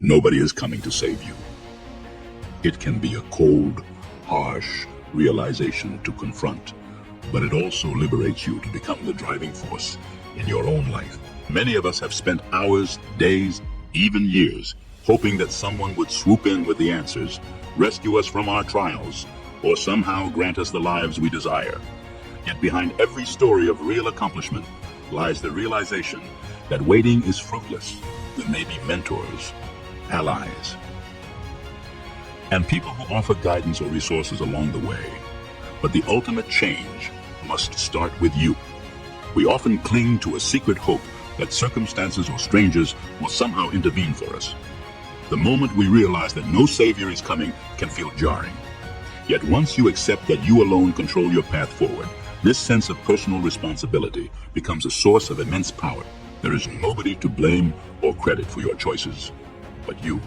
Nobody is coming to save you. It can be a cold, harsh realization to confront, but it also liberates you to become the driving force in your own life. Many of us have spent hours, days, even years, hoping that someone would swoop in with the answers, rescue us from our trials, or somehow grant us the lives we desire. Yet behind every story of real accomplishment lies the realization that waiting is fruitless. There may be mentors, allies, and people who offer guidance or resources along the way. But the ultimate change must start with you. We often cling to a secret hope that circumstances or strangers will somehow intervene for us. The moment we realize that no savior is coming can feel jarring. Yet once you accept that you alone control your path forward, this sense of personal responsibility becomes a source of immense power. There is nobody to blame or credit for your choices but you.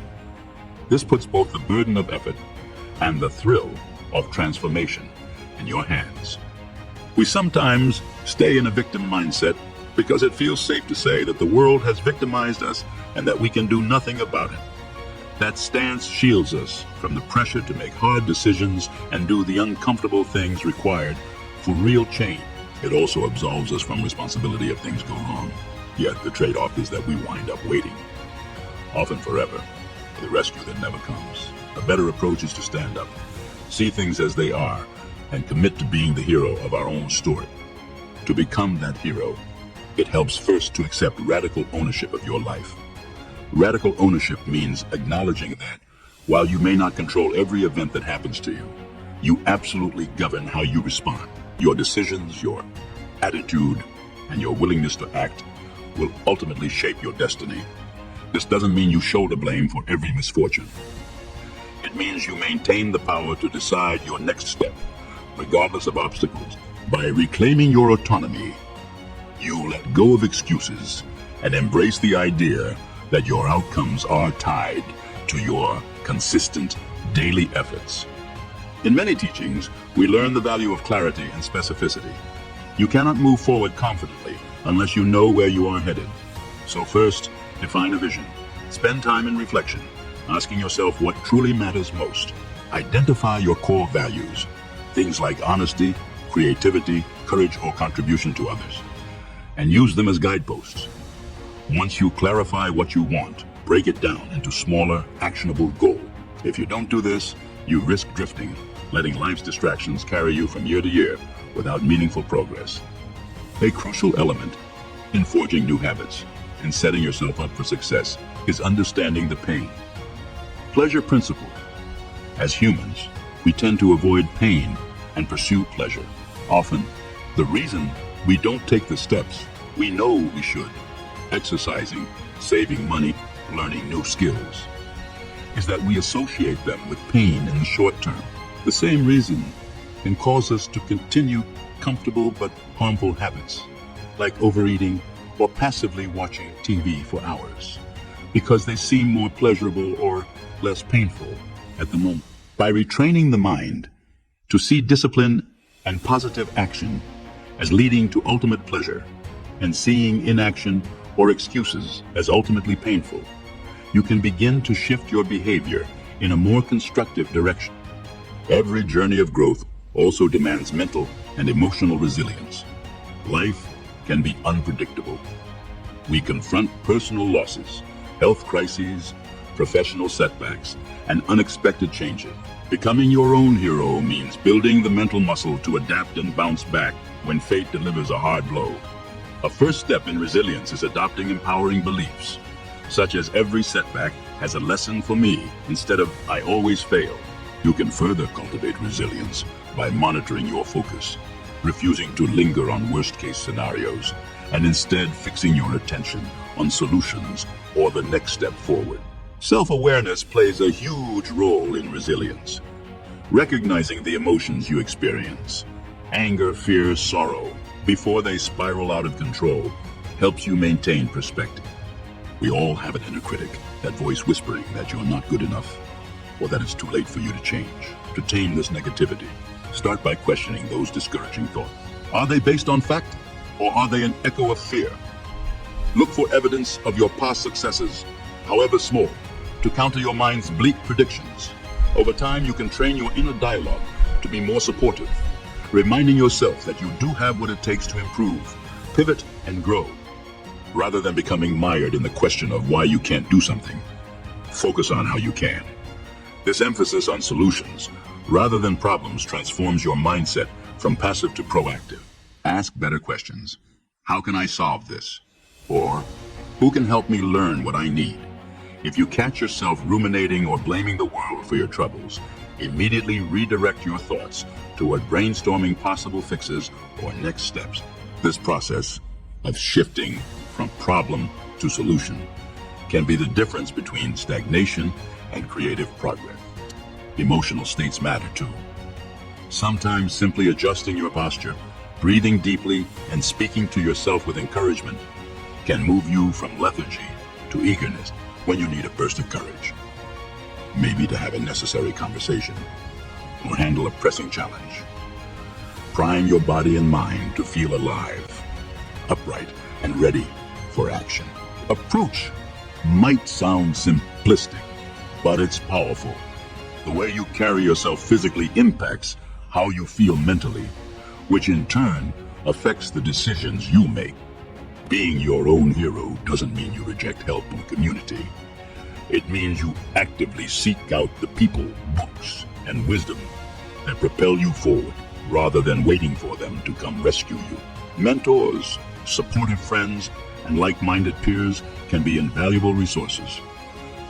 This puts both the burden of effort and the thrill of transformation in your hands. We sometimes stay in a victim mindset because it feels safe to say that the world has victimized us and that we can do nothing about it. That stance shields us from the pressure to make hard decisions and do the uncomfortable things required for real change. It also absolves us from responsibility if things go wrong. Yet the trade-off is that we wind up waiting, often forever, for the rescue that never comes. A better approach is to stand up, see things as they are, and commit to being the hero of our own story. To become that hero, it helps first to accept radical ownership of your life. Radical ownership means acknowledging that, while you may not control every event that happens to you, you absolutely govern how you respond. Your decisions, your attitude, and your willingness to act will ultimately shape your destiny. This doesn't mean you shoulder blame for every misfortune. It means you maintain the power to decide your next step, regardless of obstacles. By reclaiming your autonomy, you let go of excuses and embrace the idea that your outcomes are tied to your consistent daily efforts. In many teachings, we learn the value of clarity and specificity. You cannot move forward confidently unless you know where you are headed. So first, define a vision. Spend time in reflection, asking yourself what truly matters most. Identify your core values, things like honesty, creativity, courage, or contribution to others, and use them as guideposts. Once you clarify what you want, break it down into smaller, actionable goals. If you don't do this, you risk drifting, letting life's distractions carry you from year to year without meaningful progress. A crucial element in forging new habits and setting yourself up for success is understanding the pain. Pleasure principle. As humans, we tend to avoid pain and pursue pleasure. Often, the reason we don't take the steps we know we should, exercising, saving money, learning new skills, is that we associate them with pain in the short term. The same reason can cause us to continue comfortable but harmful habits, like overeating or passively watching TV for hours, because they seem more pleasurable or less painful at the moment. By retraining the mind to see discipline and positive action as leading to ultimate pleasure, and seeing inaction or excuses as ultimately painful, you can begin to shift your behavior in a more constructive direction. Every journey of growth also demands mental and emotional resilience. Life can be unpredictable. We confront personal losses, health crises, professional setbacks, and unexpected changes. Becoming your own hero means building the mental muscle to adapt and bounce back when fate delivers a hard blow. A first step in resilience is adopting empowering beliefs, such as every setback has a lesson for me instead of I always fail. You can further cultivate resilience by monitoring your focus, refusing to linger on worst-case scenarios, and instead fixing your attention on solutions or the next step forward. Self-awareness plays a huge role in resilience. Recognizing the emotions you experience, anger, fear, sorrow, before they spiral out of control, helps you maintain perspective. We all have an inner critic, that voice whispering that you're not good enough, or that it's too late for you to change. To tame this negativity, start by questioning those discouraging thoughts. Are they based on fact, or are they an echo of fear? Look for evidence of your past successes, however small, to counter your mind's bleak predictions. Over time, you can train your inner dialogue to be more supportive, reminding yourself that you do have what it takes to improve, pivot, and grow. Rather than becoming mired in the question of why you can't do something, focus on how you can. This emphasis on solutions, rather than problems, transforms your mindset from passive to proactive. Ask better questions. How can I solve this? Or, who can help me learn what I need? If you catch yourself ruminating or blaming the world for your troubles, immediately redirect your thoughts toward brainstorming possible fixes or next steps. This process of shifting from problem to solution can be the difference between stagnation and creative progress. Emotional states matter too. Sometimes simply adjusting your posture, breathing deeply, and speaking to yourself with encouragement can move you from lethargy to eagerness when you need a burst of courage. Maybe to have a necessary conversation or handle a pressing challenge. Prime your body and mind to feel alive, upright, and ready for action. Approach might sound simplistic, but it's powerful. The way you carry yourself physically impacts how you feel mentally, which in turn affects the decisions you make. Being your own hero doesn't mean you reject help or community. It means you actively seek out the people, books, and wisdom that propel you forward rather than waiting for them to come rescue you. Mentors, supportive friends, and like-minded peers can be invaluable resources.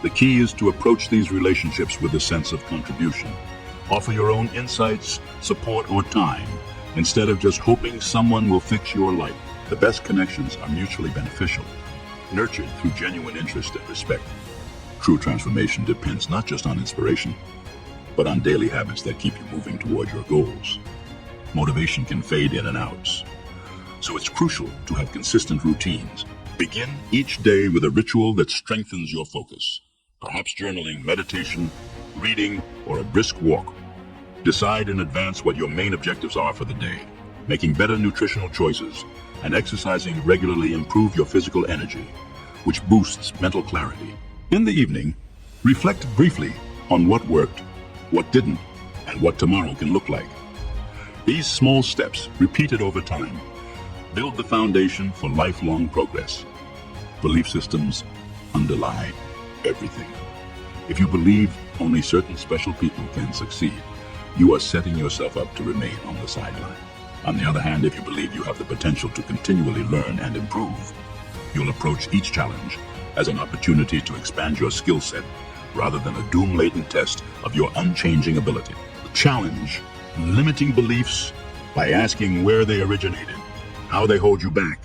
The key is to approach these relationships with a sense of contribution. Offer your own insights, support, or time, instead of just hoping someone will fix your life. The best connections are mutually beneficial, nurtured through genuine interest and respect. True transformation depends not just on inspiration, but on daily habits that keep you moving toward your goals. Motivation can fade in and out, so it's crucial to have consistent routines. Begin each day with a ritual that strengthens your focus. Perhaps journaling, meditation, reading, or a brisk walk. Decide in advance what your main objectives are for the day. Making better nutritional choices and exercising regularly improve your physical energy, which boosts mental clarity. In the evening, reflect briefly on what worked, what didn't, and what tomorrow can look like. These small steps, repeated over time, build the foundation for lifelong progress. Belief systems underlie everything. If you believe only certain special people can succeed, you are setting yourself up to remain on the sideline. On the other hand, if you believe you have the potential to continually learn and improve, you'll approach each challenge as an opportunity to expand your skill set rather than a doom-laden test of your unchanging ability. Challenge limiting beliefs by asking where they originated, how they hold you back,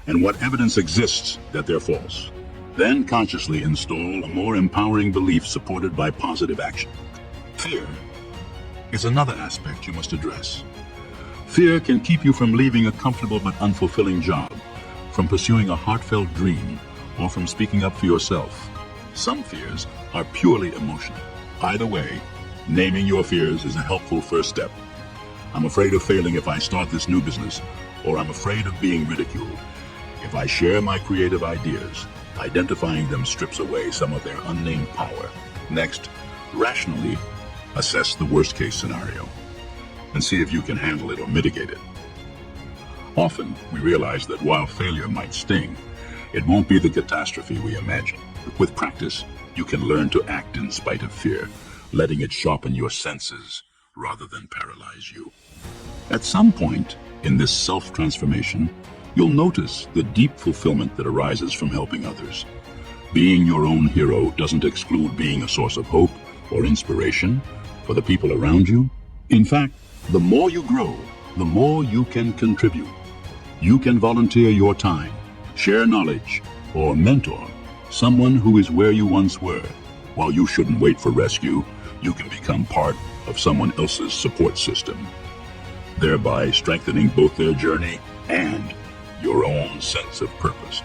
and what evidence exists that they're false. Then consciously install a more empowering belief supported by positive action. Fear is another aspect you must address. Fear can keep you from leaving a comfortable but unfulfilling job, from pursuing a heartfelt dream, or from speaking up for yourself. Some fears are purely emotional. Either way, naming your fears is a helpful first step. I'm afraid of failing if I start this new business, or I'm afraid of being ridiculed if I share my creative ideas. Identifying them strips away some of their unnamed power. Next, rationally assess the worst-case scenario and see if you can handle it or mitigate it. Often, we realize that while failure might sting, it won't be the catastrophe we imagine. With practice, you can learn to act in spite of fear, letting it sharpen your senses rather than paralyze you. At some point in this self-transformation, you'll notice the deep fulfillment that arises from helping others. Being your own hero doesn't exclude being a source of hope or inspiration for the people around you. In fact, the more you grow, the more you can contribute. You can volunteer your time, share knowledge, or mentor someone who is where you once were. While you shouldn't wait for rescue, you can become part of someone else's support system, thereby strengthening both their journey and your own sense of purpose.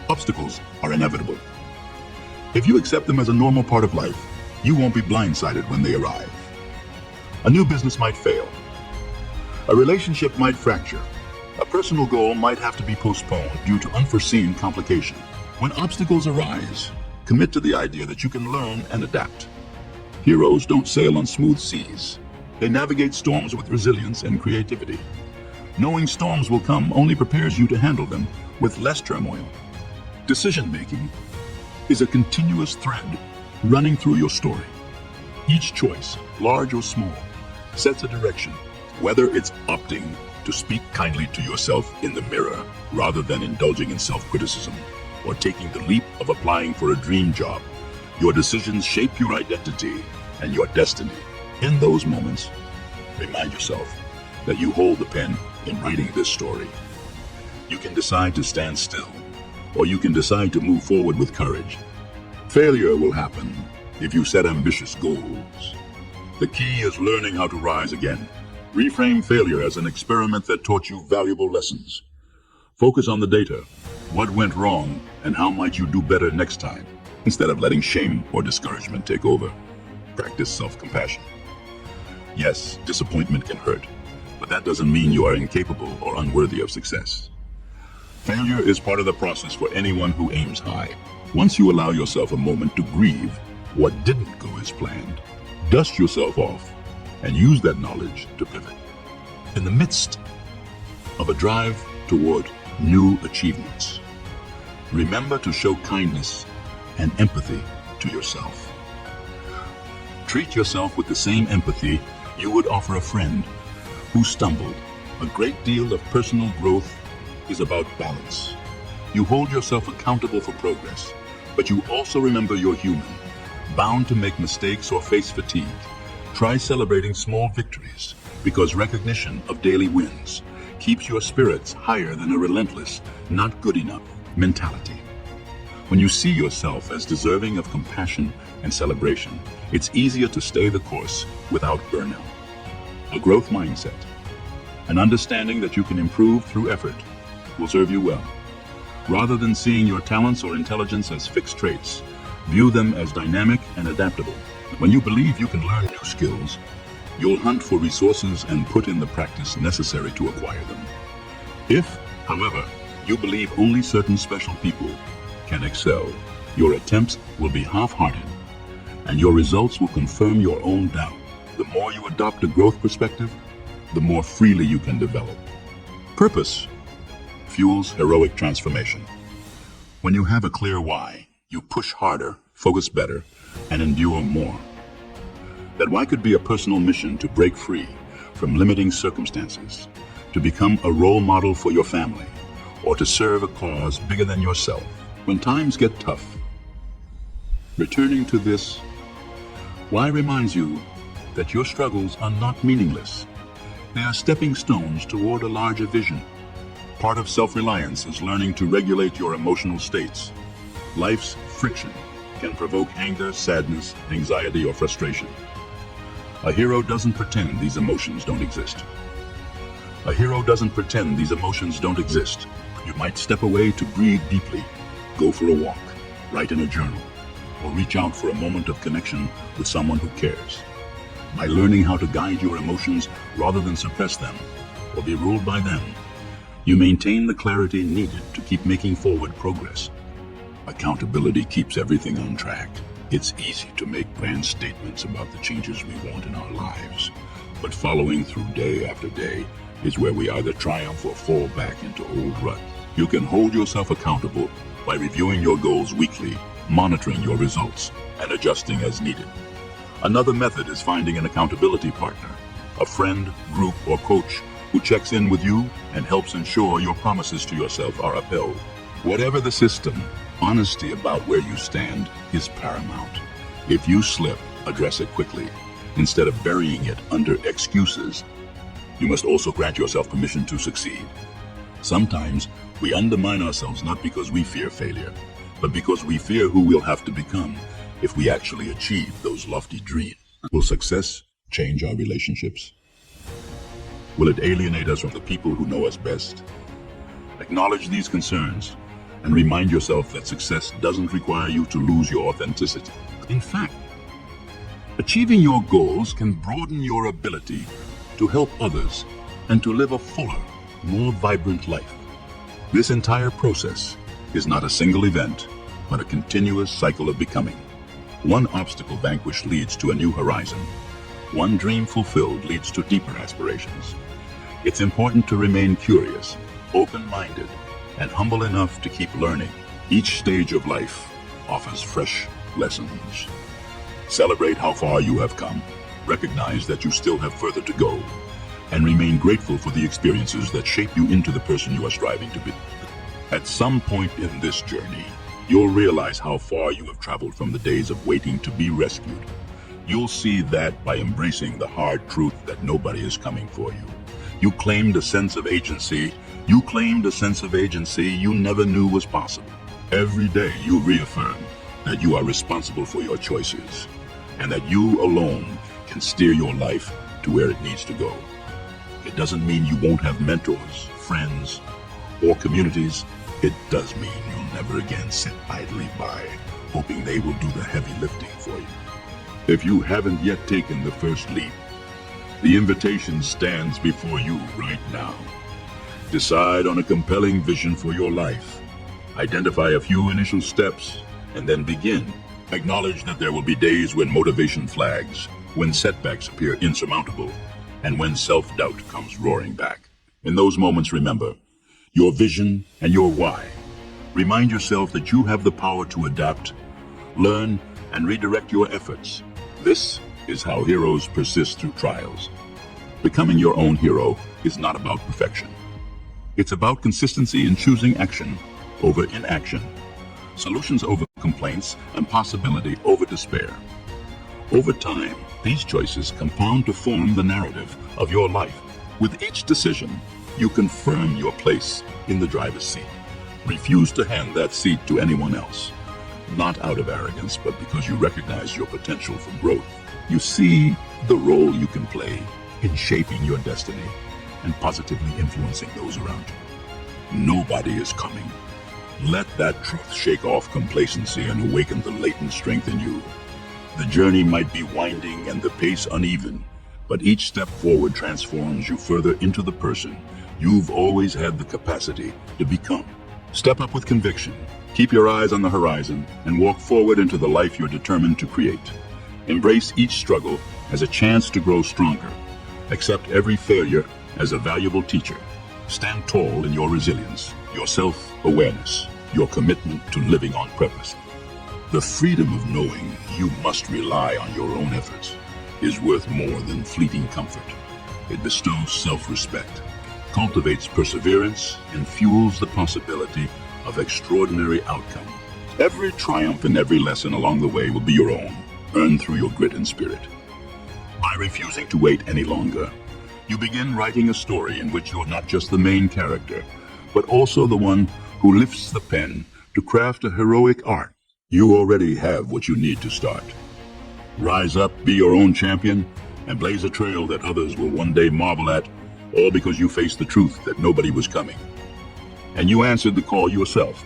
Obstacles are inevitable. If you accept them as a normal part of life, you won't be blindsided when they arrive. A new business might fail. A relationship might fracture. A personal goal might have to be postponed due to unforeseen complication. When obstacles arise, Commit to the idea that you can learn and adapt. Heroes don't sail on smooth seas. They navigate storms with resilience and creativity. Knowing storms will come only prepares you to handle them with less turmoil. Decision-making is a continuous thread running through your story. Each choice, large or small, sets a direction, whether it's opting to speak kindly to yourself in the mirror rather than indulging in self-criticism, or taking the leap of applying for a dream job. Your decisions shape your identity and your destiny. In those moments, remind yourself that you hold the pen in writing this story. You can decide to stand still, or you can decide to move forward with courage. Failure will happen if you set ambitious goals. The key is learning how to rise again. Reframe failure as an experiment that taught you valuable lessons. Focus on the data. What went wrong and how might you do better next time, instead of letting shame or discouragement take over. Practice self-compassion. Yes, disappointment can hurt, but that doesn't mean you are incapable or unworthy of success. Failure is part of the process for anyone who aims high. Once you allow yourself a moment to grieve what didn't go as planned, dust yourself off and use that knowledge to pivot. In the midst of a drive toward new achievements, remember to show kindness and empathy to yourself. Treat yourself with the same empathy you would offer a friend who stumbled. A great deal of personal growth is about balance. You hold yourself accountable for progress, but you also remember you're human, bound to make mistakes or face fatigue. Try celebrating small victories, because recognition of daily wins keeps your spirits higher than a relentless, not good enough mentality. When you see yourself as deserving of compassion and celebration, it's easier to stay the course without burnout. A growth mindset, an understanding that you can improve through effort, will serve you well. Rather than seeing your talents or intelligence as fixed traits, view them as dynamic and adaptable. When you believe you can learn new skills, you'll hunt for resources and put in the practice necessary to acquire them. If, however, you believe only certain special people can excel, your attempts will be half-hearted, and your results will confirm your own doubt. The more you adopt a growth perspective, the more freely you can develop. Purpose fuels heroic transformation. When you have a clear why, you push harder, focus better, and endure more. That why could be a personal mission to break free from limiting circumstances, to become a role model for your family, or to serve a cause bigger than yourself. When times get tough, returning to this why reminds you that your struggles are not meaningless. They are stepping stones toward a larger vision. Part of self-reliance is learning to regulate your emotional states. Life's friction can provoke anger, sadness, anxiety, or frustration. A hero doesn't pretend these emotions don't exist. A hero doesn't pretend these emotions don't exist. You might step away to breathe deeply, go for a walk, write in a journal, or reach out for a moment of connection with someone who cares. By learning how to guide your emotions rather than suppress them or be ruled by them, you maintain the clarity needed to keep making forward progress. Accountability keeps everything on track. It's easy to make grand statements about the changes we want in our lives, but following through day after day is where we either triumph or fall back into old ruts. You can hold yourself accountable by reviewing your goals weekly, monitoring your results, and adjusting as needed. Another method is finding an accountability partner, a friend, group, or coach who checks in with you and helps ensure your promises to yourself are upheld. Whatever the system, honesty about where you stand is paramount. If you slip, address it quickly, instead of burying it under excuses. You must also grant yourself permission to succeed. Sometimes we undermine ourselves not because we fear failure, but because we fear who we'll have to become if we actually achieve those lofty dreams. Will success change our relationships? Will it alienate us from the people who know us best? Acknowledge these concerns and remind yourself that success doesn't require you to lose your authenticity. In fact, achieving your goals can broaden your ability to help others and to live a fuller, more vibrant life. This entire process is not a single event, but a continuous cycle of becoming. One obstacle vanquished leads to a new horizon. One dream fulfilled leads to deeper aspirations. It's important to remain curious, open-minded, and humble enough to keep learning. Each stage of life offers fresh lessons. Celebrate how far you have come. Recognize that you still have further to go, and remain grateful for the experiences that shape you into the person you are striving to be. At some point in this journey, you'll realize how far you have traveled from the days of waiting to be rescued. You'll see that by embracing the hard truth that nobody is coming for you. You claimed a sense of agency. You claimed a sense of agency you never knew was possible. Every day you reaffirm that you are responsible for your choices, and that you alone can steer your life to where it needs to go. It doesn't mean you won't have mentors, friends, or communities. It does mean you'll never again sit idly by, hoping they will do the heavy lifting for you. If you haven't yet taken the first leap, the invitation stands before you right now. Decide on a compelling vision for your life. Identify a few initial steps, and then begin. Acknowledge that there will be days when motivation flags, when setbacks appear insurmountable, and when self-doubt comes roaring back. In those moments, remember your vision and your why. Remind yourself that you have the power to adapt, learn, and redirect your efforts. This is how heroes persist through trials. Becoming your own hero is not about perfection. It's about consistency in choosing action over inaction, solutions over complaints, and possibility over despair. Over time, these choices compound to form the narrative of your life. With each decision, you confirm your place in the driver's seat. Refuse to hand that seat to anyone else, not out of arrogance, but because you recognize your potential for growth. You see the role you can play in shaping your destiny and positively influencing those around you. Nobody is coming. Let that truth shake off complacency and awaken the latent strength in you. The journey might be winding and the pace uneven, but each step forward transforms you further into the person you've always had the capacity to become. Step up with conviction, keep your eyes on the horizon, and walk forward into the life you're determined to create. Embrace each struggle as a chance to grow stronger. Accept every failure as a valuable teacher. Stand tall in your resilience, your self-awareness, your commitment to living on purpose. The freedom of knowing you must rely on your own efforts is worth more than fleeting comfort. It bestows self-respect, cultivates perseverance, and fuels the possibility of extraordinary outcomes. Every triumph and every lesson along the way will be your own, earned through your grit and spirit. By refusing to wait any longer, you begin writing a story in which you're not just the main character, but also the one who lifts the pen to craft a heroic art. You already have what you need to start. Rise up, be your own champion, and blaze a trail that others will one day marvel at, all because you faced the truth that nobody was coming. And you answered the call yourself.